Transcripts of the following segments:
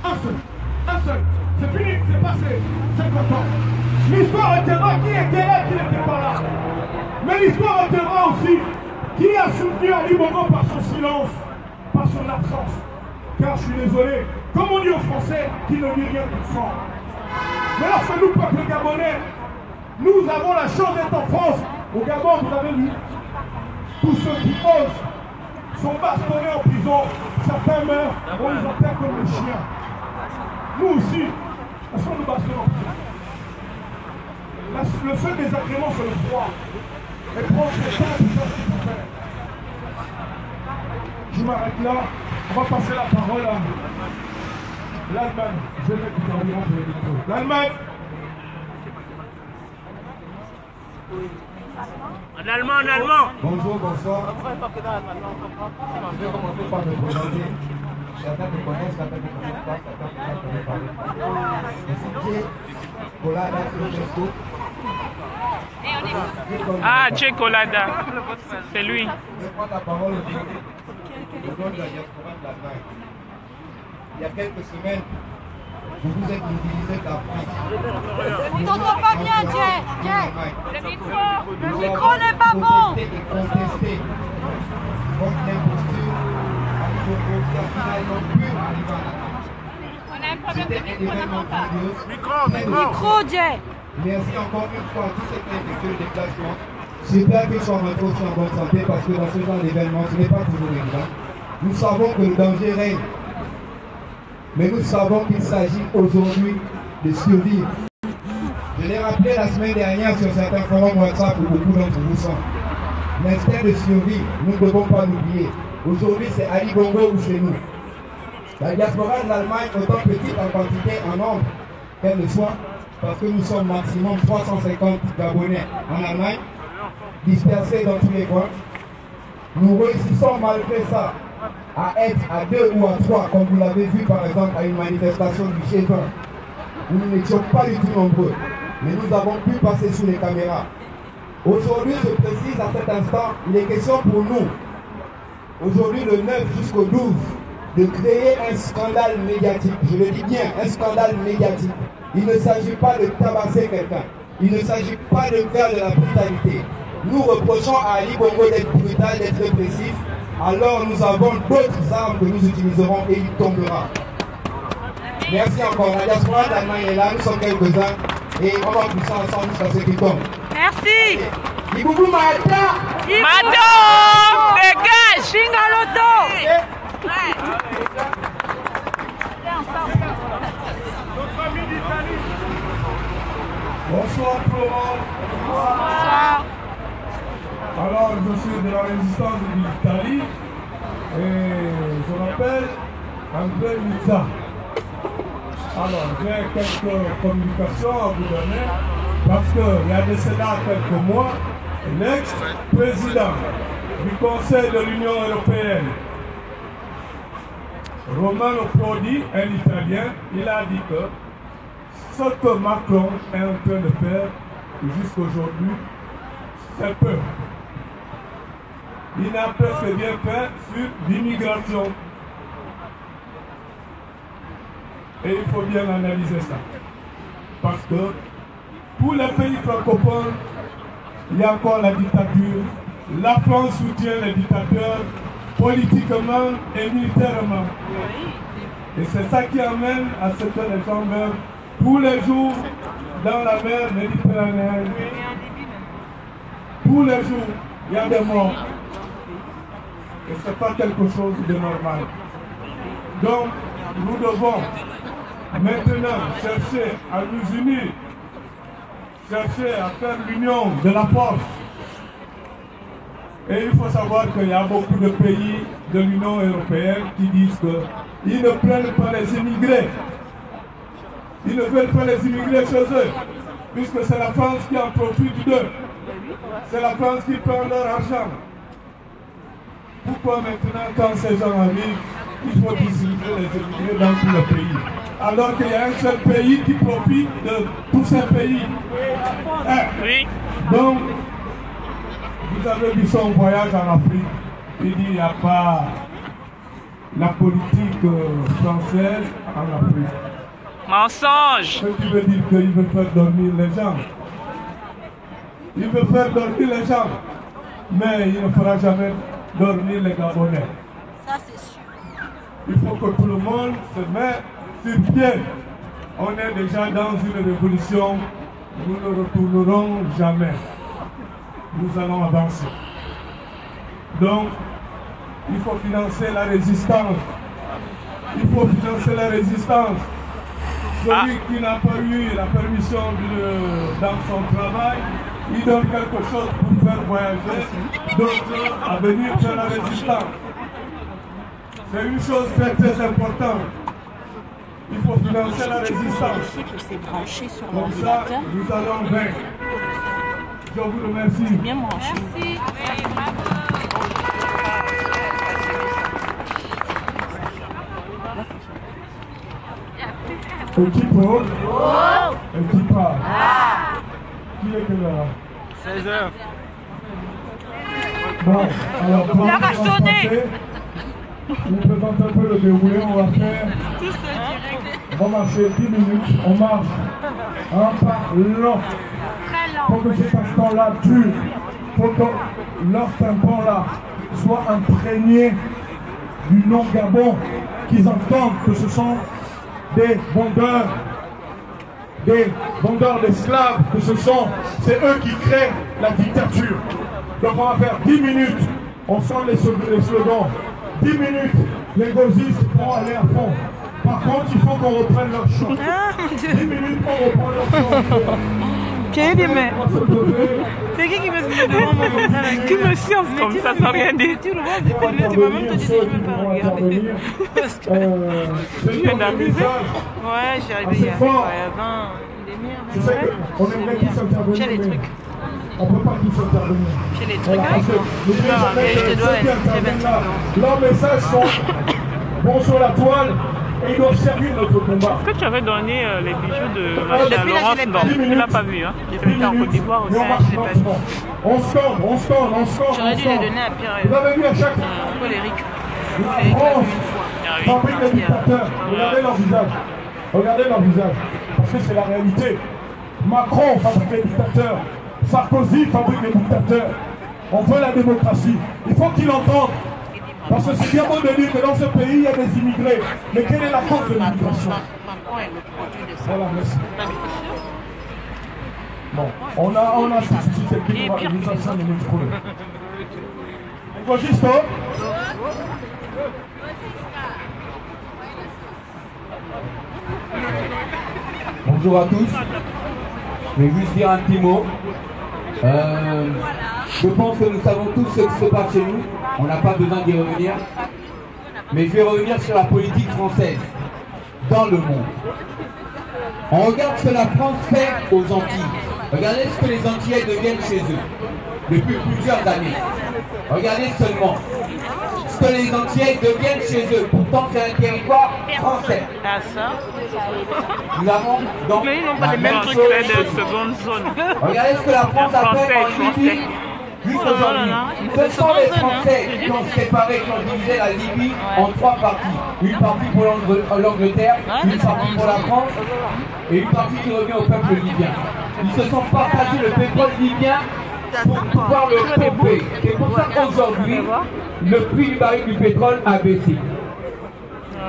Un seul. C'est fini, c'est passé, c'est content. L'histoire retiendra qui était là, qui n'était pas là. Mais l'histoire retiendra aussi qui a soutenu Ali Bongo par son silence, par son absence. Car je suis désolé, comme on dit aux Français, qui ne dit rien de sang. Mais lorsque nous, peuple gabonais, nous avons la chance d'être en France, au Gabon, vous avez vu, tous ceux qui osent sont bastonnés en prison, certains meurent, on les enterre comme des chiens. Nous aussi, parce qu'on nous bastonne en prison. Le seul désagrément, c'est le froid. Et prendre ce temps pour faire ce qu'il faut faire. Je m'arrête là. On va passer la parole à l'Allemagne. Je vais mettre du carburant pour les micros. L'Allemagne. En allemand, en allemand. Bonjour, bonsoir. Je vais commencer par me présenter. Certains me connaissent, certains ne me connaissent pas, certains ne me connaissent pas. Je suis Jay Colada Francesco. Ah, Jay Colada. C'est lui. Je vais prendre la parole au nom de la diaspora de l'Allemagne. Il y a quelques semaines, vous vous êtes mobilisés de la France. On t'entend pas bien, Jay. Le micro n'est pas bon. Et contester contre l'imposture qui a finalement pu arriver à la fin. C'était un événement grandiose. Micro, Jay. Merci encore une fois à tous ceux qui ont effectué le déplacement. J'espère qu'ils sont rentrés aussi en bonne santé parce que dans ce genre d'événement, ce n'est pas toujours évident. Nous savons que le danger règne. Mais nous savons qu'il s'agit aujourd'hui de survivre. Je l'ai rappelé la semaine dernière sur certains forums WhatsApp où beaucoup d'entre vous sont. L'instinct de survie, nous ne devons pas l'oublier. Aujourd'hui, c'est Ali Bongo ou c'est nous. La diaspora de l'Allemagne, autant petite en quantité, en nombre qu'elle le soit, parce que nous sommes maximum 350 Gabonais en Allemagne, dispersés dans tous les coins. Nous réussissons malgré ça à être à 2 ou à 3, comme vous l'avez vu par exemple à une manifestation du G20, où nous n'étions pas du tout nombreux, mais nous avons pu passer sous les caméras. Aujourd'hui, je précise à cet instant, il est question pour nous, aujourd'hui le 9 jusqu'au 12, de créer un scandale médiatique. Je le dis bien, un scandale médiatique. Il ne s'agit pas de tabasser quelqu'un. Il ne s'agit pas de faire de la brutalité. Nous reprochons à Ali Bongo d'être brutal, d'être répressif. Alors nous avons d'autres armes que nous utiliserons et il tombera. Merci encore. La diaspora d'Allemagne est là, nous sommes quelques-uns et on va pousser ensemble jusqu'à ce qu'il tombe. Merci. Iboubou Mata. Mato, dégage. Chingaloto. Notre ami d'Italie. Bonsoir Florent. Bonsoir. Alors, je suis de la résistance d'Italie et je m'appelle André Mizza. Alors, j'ai quelques communications à vous donner parce qu'il y a de cela quelques mois, l'ex-président du Conseil de l'Union européenne, Romano Prodi, un Italien, il a dit que ce que Macron est en train de faire jusqu'aujourd'hui, c'est peu. Il n'a presque rien fait sur l'immigration. Et il faut bien analyser ça. Parce que pour les pays francophones, il y a encore la dictature. La France soutient les dictateurs politiquement et militairement. Et c'est ça qui amène à ce que les gens meurent tous les jours dans la mer Méditerranée. Tous les jours, il y a des morts. Et ce n'est pas quelque chose de normal. Donc, nous devons maintenant chercher à nous unir, chercher à faire l'union de la force. Et il faut savoir qu'il y a beaucoup de pays de l'Union européenne qui disent qu'ils ne prennent pas les immigrés. Ils ne veulent pas les immigrés chez eux, puisque c'est la France qui en profite d'eux. C'est la France qui prend leur argent. Pourquoi maintenant, quand ces gens arrivent, il faut distribuer les immigrés dans tout le pays? Alors qu'il y a un seul pays qui profite de tous ces pays. Oui. Donc, vous avez vu son voyage en Afrique. Il dit, il n'y a pas la politique française en Afrique. Mensonge. Ce qui veut dire qu'il veut faire dormir les gens. Il veut faire dormir les gens, mais il ne fera jamais dormir les Gabonais. Ça, c'est sûr. Il faut que tout le monde se mette sur pied. On est déjà dans une révolution. Nous ne retournerons jamais. Nous allons avancer. Donc, il faut financer la résistance. Il faut financer la résistance. Celui qui n'a pas eu la permission dans son travail, il donne quelque chose pour faire voyager d'autres à venir faire la résistance. C'est une chose très très importante. Il faut financer la résistance. Comme ça, nous allons vaincre. Je vous remercie. Bien branché. Merci. Équipe haute. Équipe A. Qui est que là? 16h. Bon, alors pour L'heure a sonné. je vous présente un peu le déroulé. On va faire. On va marcher 10 minutes. On marche un pas lent. Très lent. Pour que cet instant-là dure. Pour que leur tampon-là soit imprégné du nom Gabon. Qu'ils entendent que ce sont des vendeurs d'esclaves, que c'est eux qui créent la dictature. Donc on va faire 10 minutes, on sent les slogans. 10 minutes, les gauchistes vont aller à fond. Par contre, il faut qu'on reprenne leur chant. 10 minutes, on reprend leur chant. Quel est mais c'est qui me se devant moi comme ça là? Qui me science comme ça sans rien dire? Tu le vois depuis le tu m'as même te dit je ne veux pas regarder. Parce que C'est comme le message. ouais, j'ai arrivé il y a une demi-heure. Je sais qu'on aimerait tous intervenir. J'ai les mais trucs. on ne peut pas tous intervenir. J'ai les trucs Voilà, parce avec que moi. n'oubliez jamais Mais je te que dois ceux qui être interviennent là, leurs messages vont sur la toile et ils doivent servir notre combat. Est-ce que tu avais donné les bijoux de machin Depuis là, Laurence? je l'ai pas. Non, tu ne l'as pas vu. Hein? J'ai été en Côte d'Ivoire aussi. Et on marche lentement. On score. J'aurais dû les donner à Pierre Vous avez vu à chaque colérique. la France Ah oui. fabrique des dictateurs. Regardez leur visage. Regardez leur visage. Parce que c'est la réalité. Macron fabrique des dictateurs. Sarkozy fabrique des dictateurs. On veut la démocratie. Il faut qu'ils l'entendent. Parce que c'est bien beau de dire que dans ce pays, il y a des immigrés. Mais quelle est la cause de l'immigration? Voilà, merci. Bon, on a suscité qui nous a 5 minutes pour eux. Gauchiste, Bonjour à tous. Je vais juste dire un petit mot. Je pense que nous savons tous ce qui se passe chez nous. On n'a pas besoin d'y revenir. Mais je vais revenir sur la politique française dans le monde. On regarde ce que la France fait aux Antilles. Regardez ce que les Antillais deviennent chez eux depuis plusieurs années. Regardez seulement ce que les Antillais deviennent chez eux. Pourtant, c'est un territoire français. Ah ça. Nous avons donc Mais ils n'ont pas la les mêmes même trucs chose Fait chez de nous. seconde zone. Regardez ce que la France a Français, fait en Libye jusqu'à Oh là aujourd'hui. là, il Ce fait sont les seconde zone, Français hein. qui ont séparé, qui ont divisé la Libye en 3 parties. Une partie pour l'Angleterre, une partie pour la France et une partie qui revient au peuple libyen. Ils se sont partagés le pétrole libyen pour pouvoir le pomper. C'est pour ça qu'aujourd'hui, le prix du baril du pétrole a baissé.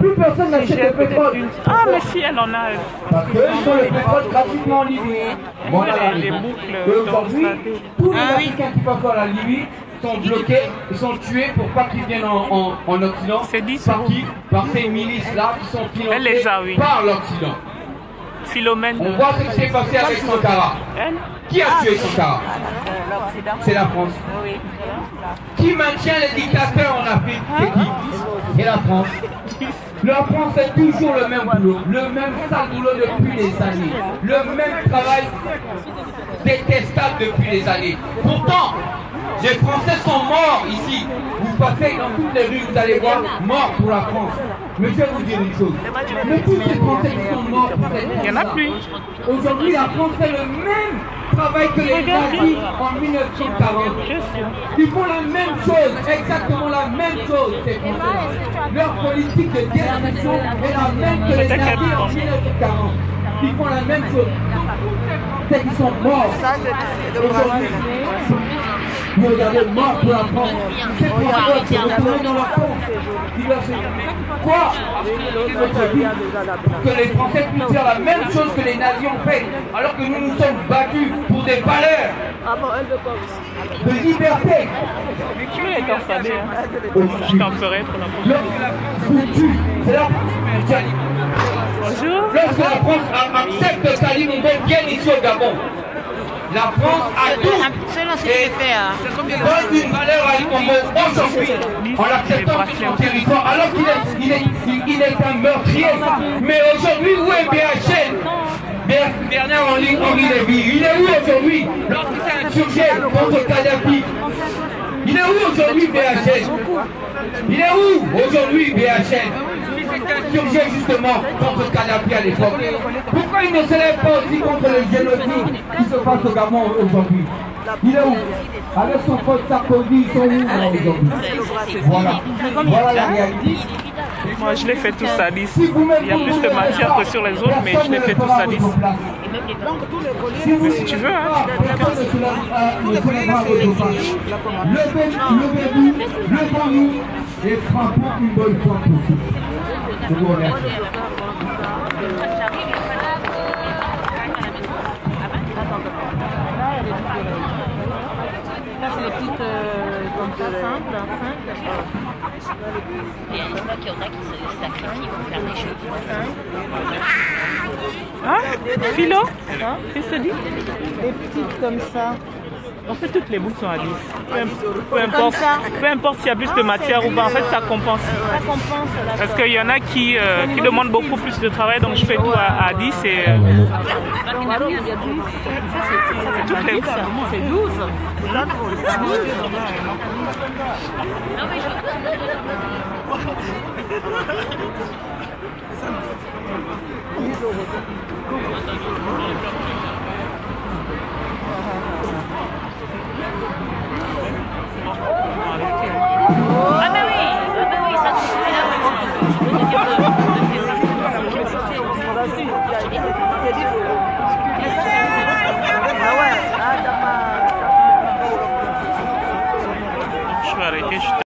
Plus personne n'achète le pétrole. Ah, mais si, elle en a. Parce qu'eux, ils ont le pétrole gratuitement en Libye. Voilà la Les raison. boucles Et aujourd'hui, tous les Ah oui. Africains qui passent par la Libye sont bloqués, sont tués pour pas qu'ils viennent en Occident. C'est dit, Par c'est qui? Par ces milices-là qui sont Elle les financées a, oui. par l'Occident. Philomène. On voit ce qui s'est passé avec Sankara. Elle? Qui a tué Sankara? C'est la France. Qui maintient les dictateurs en Afrique? C'est qui? C'est la France. La France fait toujours le même boulot, le même sale boulot depuis des années, le même travail détestable depuis des années. Pourtant, Des Français sont morts ici. Vous passez dans toutes les rues, vous allez voir, morts pour la France. Mais je vais vous dire une chose. Mais tous ces Français qui sont morts pour cette France, Il n'y en a plus. aujourd'hui, la France fait le même travail que les nazis en 1940. Ils font la même chose, exactement la même chose, ces Français-là. Leur politique de destruction est la même que les nazis en 1940. Ils font la même chose. C'est qu'ils sont morts. Aujourd'hui, vous regardez mort pour la France. Ces Français se retournent dans leur camp. Ils doivent se... Quoi? Que les Français puissent faire la même chose que les nazis ont fait, alors que nous nous sommes battus pour des valeurs de liberté. Tu es enfadé, hein. Je t'en ferai pour la prochaine. C'est là. Bonjour. Lorsque la France accepte que Salim Mbongo vienne ici au Gabon, la France a tout et donne une valeur à Mbongo aujourd'hui en l'acceptant sur son territoire, alors qu'il est un meurtrier. Mais aujourd'hui, où est BHL? Bernard-Henri Lévy, il est où aujourd'hui lorsqu'il s'est insurgé contre Kadhafi? Il est où aujourd'hui BHL? Il est où aujourd'hui BHL? Il s'est insurgé justement contre Kadhafi à l'époque. Pourquoi il ne se lève pas aussi contre le génocide qui se passe au Gabon aujourd'hui? Il est où? Avec son pote Sarkozy, ils sont où aujourd'hui? Voilà la réalité. Moi, je l'ai fait tous à 10. Il y a plus de matière que sur les autres, mais je l'ai fait tous à 10. Mais si tu veux, hein. Levez-nous et frappons une bonne fois pour tous. Je vous remercie. C'est les petites comme ça, simples. Et je crois qu'il y en a qui se sacrifient pour faire des choses. Hein? Philo? Hein? Qu'est-ce que tu dis? Des petites comme ça. En fait, toutes les boules sont à 10. Peu importe s'il y a plus de matière ou pas, en fait, ça compense. Ça compense. Parce qu'il y en a qui demandent beaucoup plus de travail, donc je fais tout à 10 et... C'est toutes les... C'est 12. Non, mais je...